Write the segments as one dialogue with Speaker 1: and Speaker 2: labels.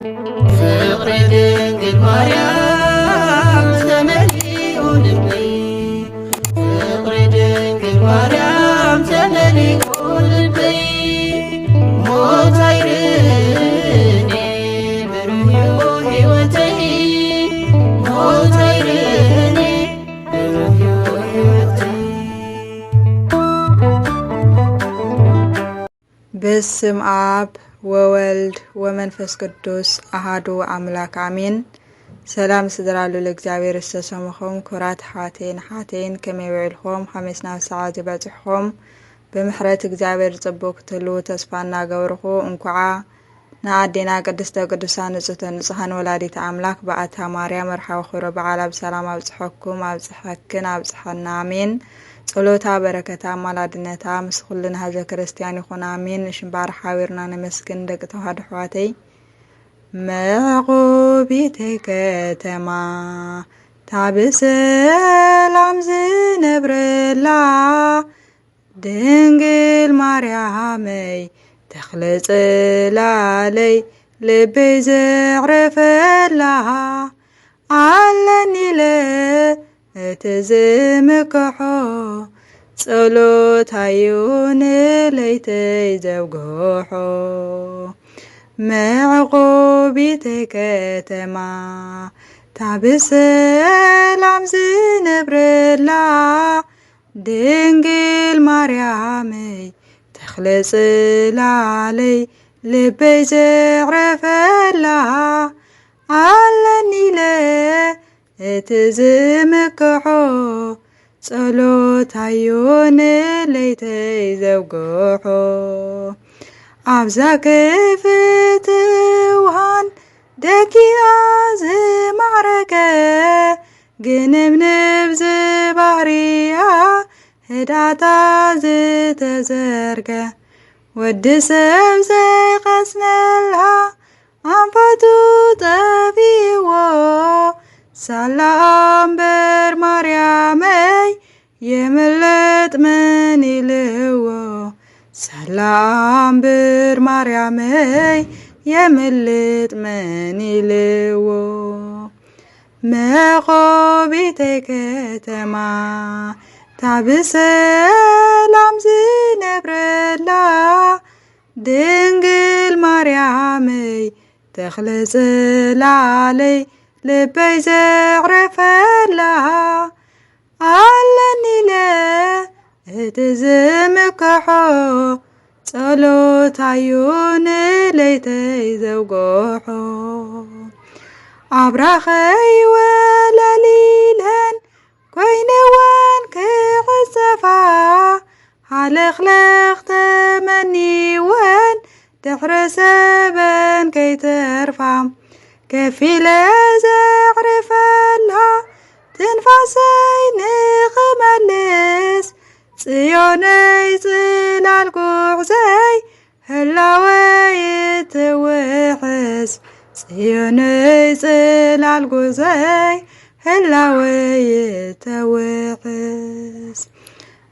Speaker 1: ፍቅር ድንግል ማርያም ተመሊኡ ልበይ ፍቅር ድንግል ማርያም ተመሊኡ ልበይ ሞት አይርኔ ብሩህ ሕይወተይ ሞት አይርኔ ብሩህ ሕይወተይ።
Speaker 2: በስመ አብ ወወልድ ወመንፈስ ቅዱስ አሃዱ አምላክ አሜን። ሰላም ስድራሉ ለእግዚአብሔር ዝተሰምኹም ኩራት ሓቴን ከመይ ውዕልኹም ሓሜስና ሰዓት ይበፅሕኹም ብምሕረት እግዚአብሔር ጽቡቅ ክትህሉ ተስፋ እናገበርኹ እንኳዓ ንኣዴና ቅድስተ ቅዱሳን ንጽሕተ ንጽሕን ወላዲተ አምላክ በዓታ ማርያም ወርሓዊ ክብረ በዓል ብሰላም ኣብፅሐኩም ኣብፅሐክን ኣብፅሐና አሜን። ጸሎታ በረከታ ማላድነታ ምስ ኩልና ህዝበ ክርስቲያን ይኹን አሜን። ሽምባር ሓቢርና ነመስግን ደቂ ተዋህዶ ኣሕዋተይ። መዕቆቢተይ ከተማ ታብሰላም ዝነብረላ ድንግል ማርያመይ ተኽለ ጽላለይ ልበይ ዘዕረፈላ ኣለኒለ እቲ ዝምክሖ ጸሎታዩ ንለይተይ ዘብግሖ መዕቆቢተይ ከተማ ታብሰላም ዝነብረላ ድንግል ማርያመይ ተኽለ ጽላለይ ልበይ ዘዕረፈላ ኣለኒለ እቲ ዝምክሖ ጸሎታዩ ንለይተይ ዘብግሖ ኣብዛ ክፍት እዋን ደጊኣ ዝማዕረገ ግንብንብ ዝባህርያ ህዳታ ዝተዘርገ ወዲ ሰብ ዘይቐስነላ ኣንፈቱ ጠፊዎ ሳላ እምበር ማርያመይ የምልጥ ምን ኢልዎ ሳላ እምበር ማርያመይ የምልጥ ምን ኢልዎ መዕቆቢተይ ከተማ ታብሰላም ዝነብረላ ድንግል ማርያመይ ተኽለ ጽላለይ ልበይ ዘዕረፈላ ኣለኒለ እቲ ዝምክሖ ጸሎታዩ ንለይተይ ዘብግሖ ኣብራኸይ ወለሊለን ኮይነወን ክዕዘፋ ሃለኽለኽ ተመኒወን ድሕረ ሰበን ከይተርፋ ከፊለ ዘዕርፈላ ትንፋሰይ ንኽመልስ ጽዮነይ ጽላል ጉዕዘይ ህላወይ ትውሕስ ጽዮነይ ጽላል ጉዕዘይ ህላወይ ትውሕስ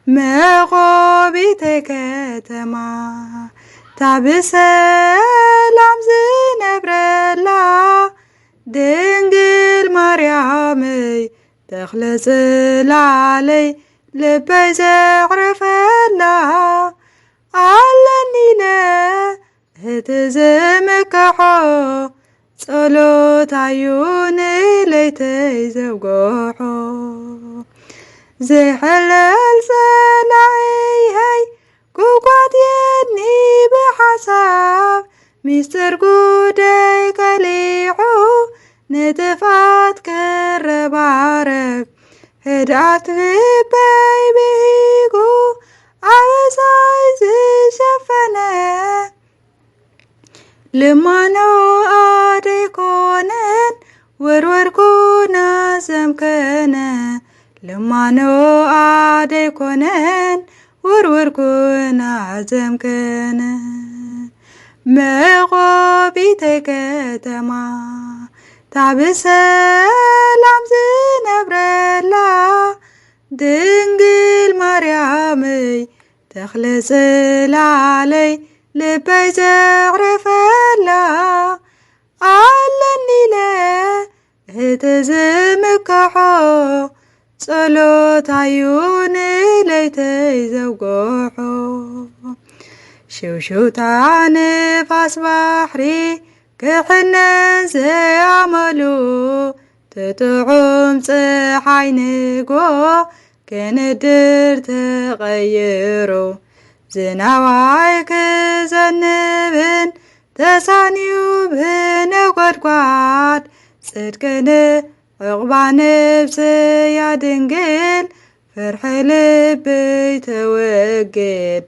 Speaker 2: መዕቆቢተይ ከተማ ታብሰላም ዝነብረላ ድንግል ማርያመይ ተኽለ ጽላለይ ልበይ ዘዕረፈላ ኣለኒለ እቲ ዝምክሖ ጸሎታዩ ንለይተይ ዘብግሖ ዘይሕለል ጸላእየይ ጉጓትየኒ ብሓሳብ ሚስጥር ጉደይ ቀሊዑ ንጥፋት ክረባረብ ህድኣት ልበይ ብሂጉ ኣበሳይ ዝሸፈነ ልማኖ ኣደይኮነን ወርወርኩና ዘምከነ ልማኖ ኣደይኮነን ወርወርኩና ዘምከነ መዕቆቢተይ ከተማ ታብሰላም ዝነብረላ ድንግል ማርያመይ ተኽለ ጽላለይ ልበይ ዘዕረፈላ ኣለኒ እትዝምክሖ ጸሎታዩ ንለይተይ ዘውግሖ ሽውሽውታ ንፋስ ባሕሪ ክሕነን ዘኣመሉ ትጥዑም ፀሓይ ንጎ ክንድር ተቐይሩ ዝናዋይ ክዘንብን ተሳንዩ ብነጐድጓድ ጽድቅን ዕቑባ ነብስያ ድንግል ፍርሒ ልበይ ተወግድ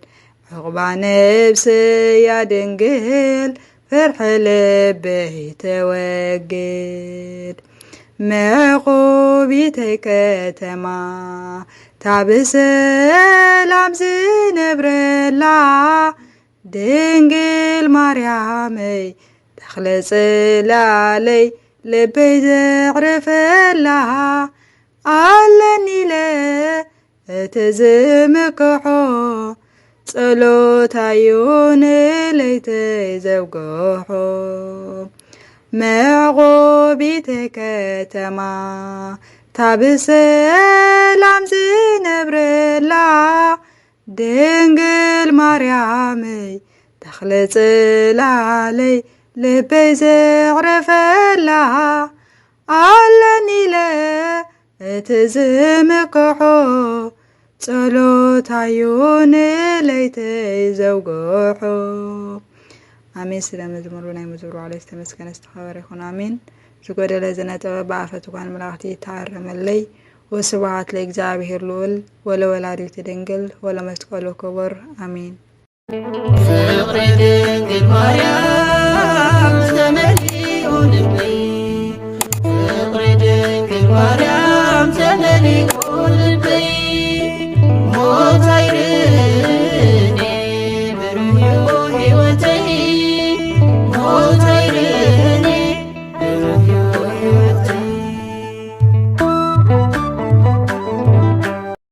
Speaker 2: ዕቑባ ነብስያ ድንግል ፍርሒ ልበይ ተወግድ ምዕቑቢተይ ከተማ ታብሰላም ዝነብረላ ድንግል ማርያመይ ተኽለ ጽላለይ ልበይ ዘዕርፈላ ኣለኒ እትዝምክሖ ጸሎታዩ ንለይተይ ዘውግሖ ምዕቑቢተይ ከተማ ታብሰላም ዝነብረላ ድንግል ማርያመይ ተኽለ ጽላለይ ልበይ ዘዕርፈላ ኣለኒ እትዝምክሖ ጸሎታዩ ንለይተይ ዘውግሖ አሜን። ስለ መዝሙሩ ናይ መዝሙሩ ዓለይ ዝተመስገነ ዝተኸበረ ይኹን አሜን። ዝጎደለ ዝነጠበ ብኣፈ ትጓን መላእኽቲ ይተሃረመለይ። ወስብሐት ለእግዚአብሔር ልዑል ወለወላዲቱ ድንግል ወለመስቀሉ ክቡር አሜን።
Speaker 1: ፍቅሪ ድንግል ማርያም ተመሊኡ ልበይ ፍቅሪ ድንግል ማርያም ተመሊኡ